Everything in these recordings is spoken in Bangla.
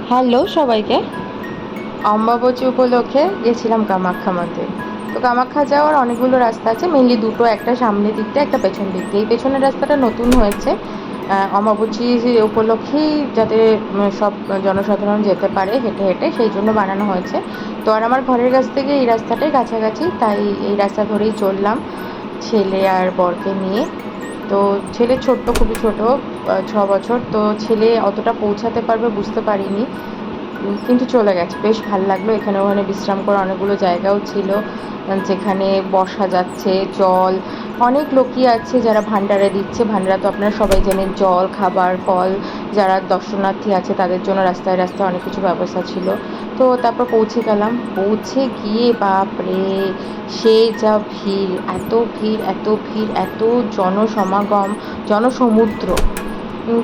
হ্যালো সবাইকে। অম্বাবচী উপলক্ষে গেছিলাম কামাখ্যা মন্দির। তো কামাখ্যা যাওয়ার অনেকগুলো রাস্তা আছে, মেনলি দুটো, একটা সামনের দিক দিয়ে, একটা পেছন দিক দিয়ে। এই পেছনের রাস্তাটা নতুন হয়েছে অম্বাবচী উপলক্ষেই, যাতে সব জনসাধারণ যেতে পারে হেঁটে হেঁটে, সেই জন্য বানানো হয়েছে। তো আর আমার ঘরের কাছ থেকে এই রাস্তাটাই কাছাকাছি, তাই এই রাস্তা ধরেই চললাম ছেলে আর বরকে নিয়ে। তো ছেলে ছোট্ট, খুবই ছোট, 6 বছর। তো ছেলে অতটা পৌঁছাতে পারবে বুঝতে পারিনি, কিন্তু চলে গেছে। বেশ ভাল লাগলো। এখানে ওখানে বিশ্রাম করার অনেকগুলো জায়গাও ছিল, যেখানে বসা যাচ্ছে। জল, অনেক লোকই আছে যারা ভান্ডারে দিচ্ছে। ভান্ডারা তো আপনারা সবাই জানেন, জল, খাবার, ফল। যারা দর্শনার্থী আছে তাদের জন্য রাস্তায় রাস্তায় অনেক কিছু ব্যবস্থা ছিল। তো তারপর পৌঁছে গেলাম। পৌঁছে গিয়ে বাপরে, সে যা ভিড়! এত ভিড়, এত ভিড়, এত জনসমাগম, জনসমুদ্র।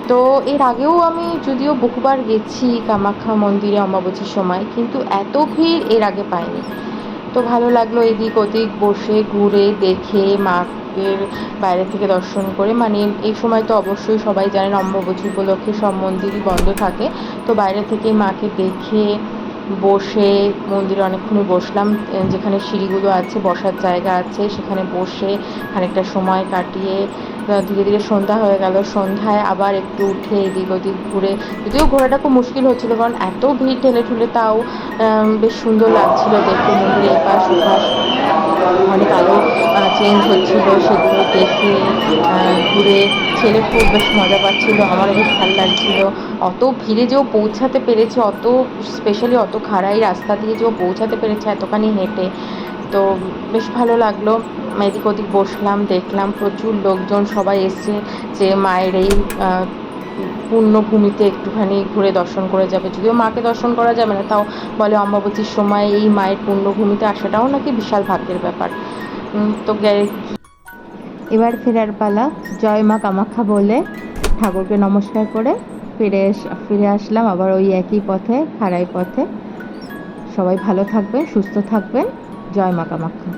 তো এর আগেও আমি যদিও বহুবার গেছি কামাখ্যা মন্দিরে অমাবস্যার সময়, কিন্তু এত ভিড় এর আগে পাইনি। তো ভালো লাগলো এদিক ওদিক বসে, ঘুরে, দেখে, মাকে বাইরে থেকে দর্শন করে। মানে এই সময় তো অবশ্যই সবাই জানেন অম্বুবাচী উপলক্ষে সব মন্দিরই বন্ধ থাকে। তো বাইরে থেকে মাকে দেখে, বসে মন্দিরে অনেকক্ষণ বসলাম। যেখানে সিঁড়িগুলো আছে, বসার জায়গা আছে, সেখানে বসে খানিকটা সময় কাটিয়ে ধীরে ধীরে সন্ধ্যা হয়ে গেল। সন্ধ্যায় আবার একটু উঠে এদিক ওদিক ঘুরে, যদিও ঘোরাটা খুব মুশকিল হচ্ছিলো, কারণ এত ভিড় ঠেলে ঠুলে, তাও বেশ সুন্দর লাগছিল দেখতে। মন্দিরের এপাশ ওপাশ অনেক আলো চেঞ্জ হচ্ছিল, সেগুলো দেখে ঘুরে ছেলে খুব বেশ মজা পাচ্ছিল, আমারও বেশ ভালো লাগছিল। অত ভিড়ে যেও পৌঁছাতে পেরেছে, অত স্পেশালি অত খাড়াই রাস্তা দিয়ে যেও পৌঁছাতে পেরেছে এতখানি হেঁটে, তো বেশ ভালো লাগলো। এদিক ওদিক বসলাম, দেখলাম প্রচুর লোকজন সবাই এসছে, যে মায়ের এই পুণ্যভূমিতে একটুখানি ঘুরে দর্শন করে যাবে। যদিও মাকে দর্শন করা যাবে না, তাও বলে অম্বাবতীর সময় এই মায়ের পুণ্যভূমিতে আসাটাও নাকি বিশাল ভাগ্যের ব্যাপার। তো এবার ফেরার পালা। জয় মা কামাখ্যা বলে ঠাকুরকে নমস্কার করে ফিরে আসলাম আবার ওই একই পথে, খাড়াই পথে। সবাই ভালো থাকবেন, সুস্থ থাকবেন। জয় মা কামাখ্যা।